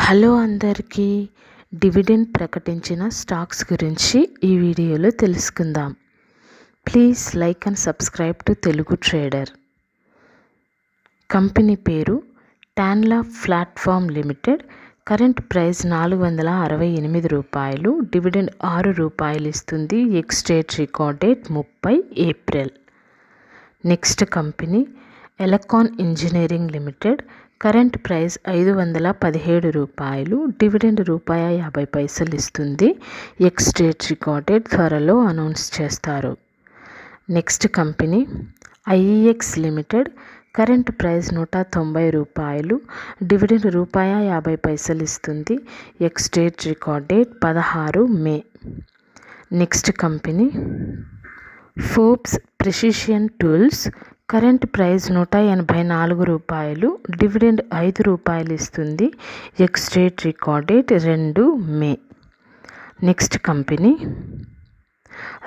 Hello అందరికీ. Dividend ప్రకటించిన stocks గురించి ఈ వీడియోలో తెలుసుకుందాం. Please like and subscribe to Telugu trader. Company పేరు Tanla platform limited. Current price ₹468. Dividend ₹6 ఇస్తుంది. Ex date record date 30 April. Next company Elecon engineering limited. Current price ₹517. Dividend ₹50 ఇస్తుంది. ఎక్స్-డేట్ రికార్డ్ డేట్ త్వరలో అనౌన్స్ చేస్తారు. Next company IEX limited. Current price ₹190. Dividend ₹50 ఇస్తుంది. Ex date record date 16 May. Next company Forbes precision tools. Current price ₹184. Dividend ₹5 ఇస్తుంది. Ex date record date 2 May. Next company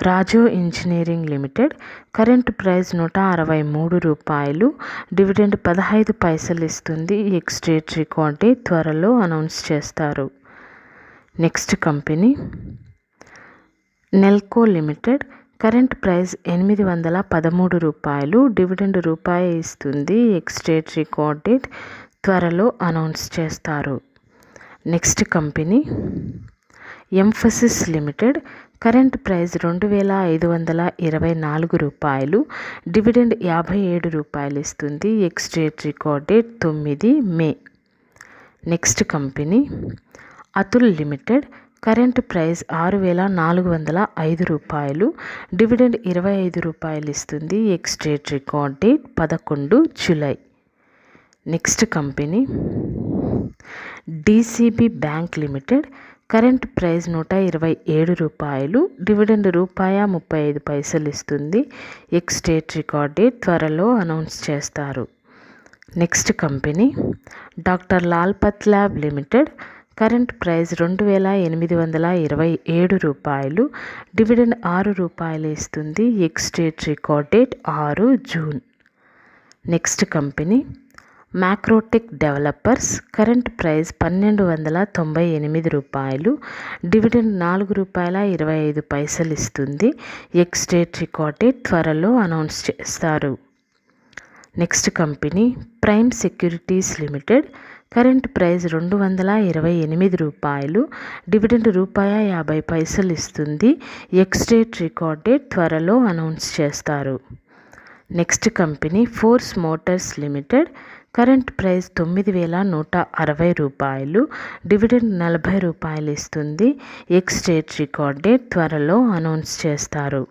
Rajoo engineering limited. Current price ₹163. Dividend ₹15 ఇస్తుంది. Ex date record date త్వరలో announce చేస్తారు. Next company Nelco limited. Current price ₹813. Dividend ₹1 ఇస్తుంది. Ex date record date త్వరలో announce చేస్తారు. Next company Mphasis limited. Current price ₹2524. Dividend ₹57 ఇస్తుంది. Ex date record date 9 May. Next company Atul limited. Current price ₹6405. Dividend ₹25 ఇస్తుంది. Ex date record date 11 July. Next company DCB bank limited. Current price ₹127. Dividend ₹35 ఇస్తుంది. Ex date record date త్వరలో announce చేస్తారు. Next company doctor Lal Pathlab limited. Current price ₹2827. Dividend ₹6 ఇస్తుంది. Ex date record date 6 June. Next company Macrotech Developers. Current price ₹1298. Dividend ₹4.25 ఇస్తుంది. Ex date record date త్వరలో announce చేస్తారు. Next company Prime Securities limited. Current price ₹228. Dividend ₹50 ఇస్తుంది. Ex date record date త్వరలో announce చేస్తారు. Next company Force Motors limited. Current price ₹9160. Dividend ₹40 ఇస్తుంది. Ex date record date త్వరలో announce చేస్తారు.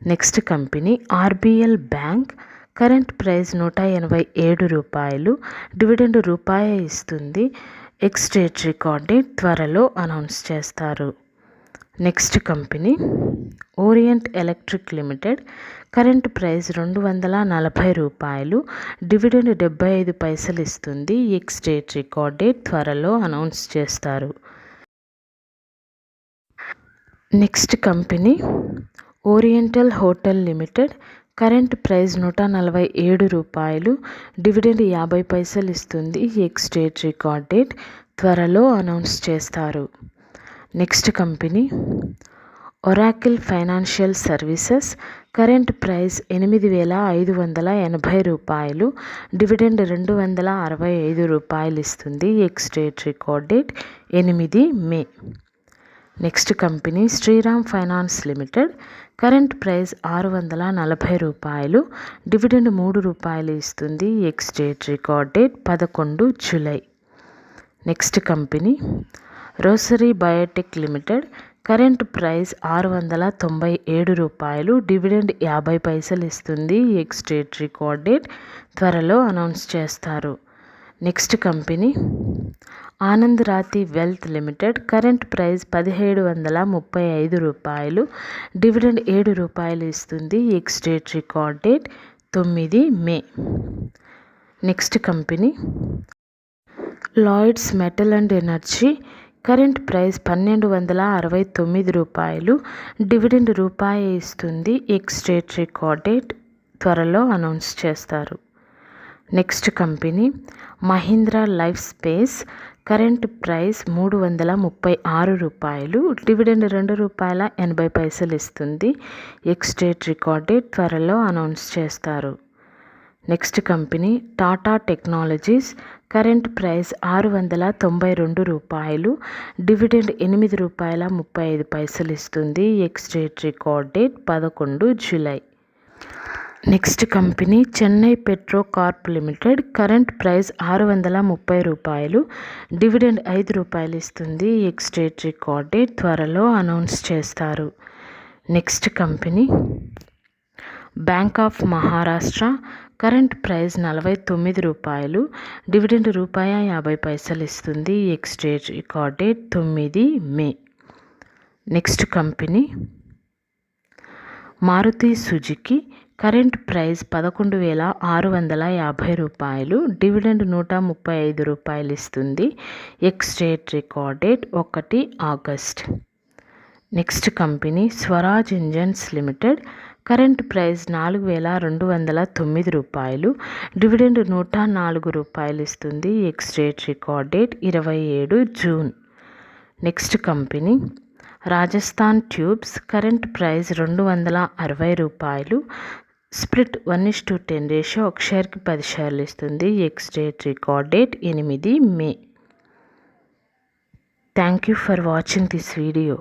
Next company RBL bank. Current price ₹187. Dividend ₹1 ఇస్తుంది. Ex date record date త్వరలో announce చేస్తారు. Next company orient electric limited. Current price ₹240. Dividend ₹75 ఇస్తుంది. Ex date record date త్వరలో announce చేస్తారు. Next company oriental hotel limited. Current price ₹147. Dividend ₹50 ఇస్తుంది. Ex date record date త్వరలో announce చేస్తారు. Next company Oracle financial services. Current price ₹8580. Dividend ₹265 ఇస్తుంది. Ex date record date 8 May. Next company Shriram finance limited. Current price ₹640. Dividend ₹3 ఇస్తుంది. Ex date record date 11 July. Next company Rossari Biotech limited. Current price ₹697. Dividend ₹50 ఇస్తుంది. Ex date record date త్వరలో announce చేస్తారు. Next company Anand Rathi wealth limited. Current price ₹1735. Dividend ₹7 ఇస్తుంది. Ex date record date 9 May. Next company Lloyds metal and energy. Current price ₹1269. Dividend ₹1 ఇస్తుంది. Ex date record date త్వరలో announce చేస్తారు. Next company Mahindra life space. Current price ₹336, dividend ₹2.80 ఇస్తుంది. Ex date record date త్వరలో announce చేస్తారు. Next company Tata technologies, current price ₹692, dividend ₹8.35 ఇస్తుంది. Ex date record date 11 July. Next company Chennai petro Corp limited, current price ₹630, dividend ₹5 ఇస్తుంది. Ex date record date త్వరలో announce చేస్తారు. Next company bank of Maharashtra, current price ₹49, dividend ₹50 ఇస్తుంది. Ex date record date 9 May. Next company Maruti Suzuki, current price ₹11,650, dividend ₹135 ఇస్తుంది. Ex date record date 1 August. Next company Swaraj engines limited, current price ₹4,209, dividend ₹104 ఇస్తుంది. Ex date record date 27 June. Next company Rajasthan tubes, current price ₹260, split 1:10 ratio, ఒక షేర్కి 10 షేర్లు ఇస్తుంది. Ex date record date 8 May. Thank you for watching this video.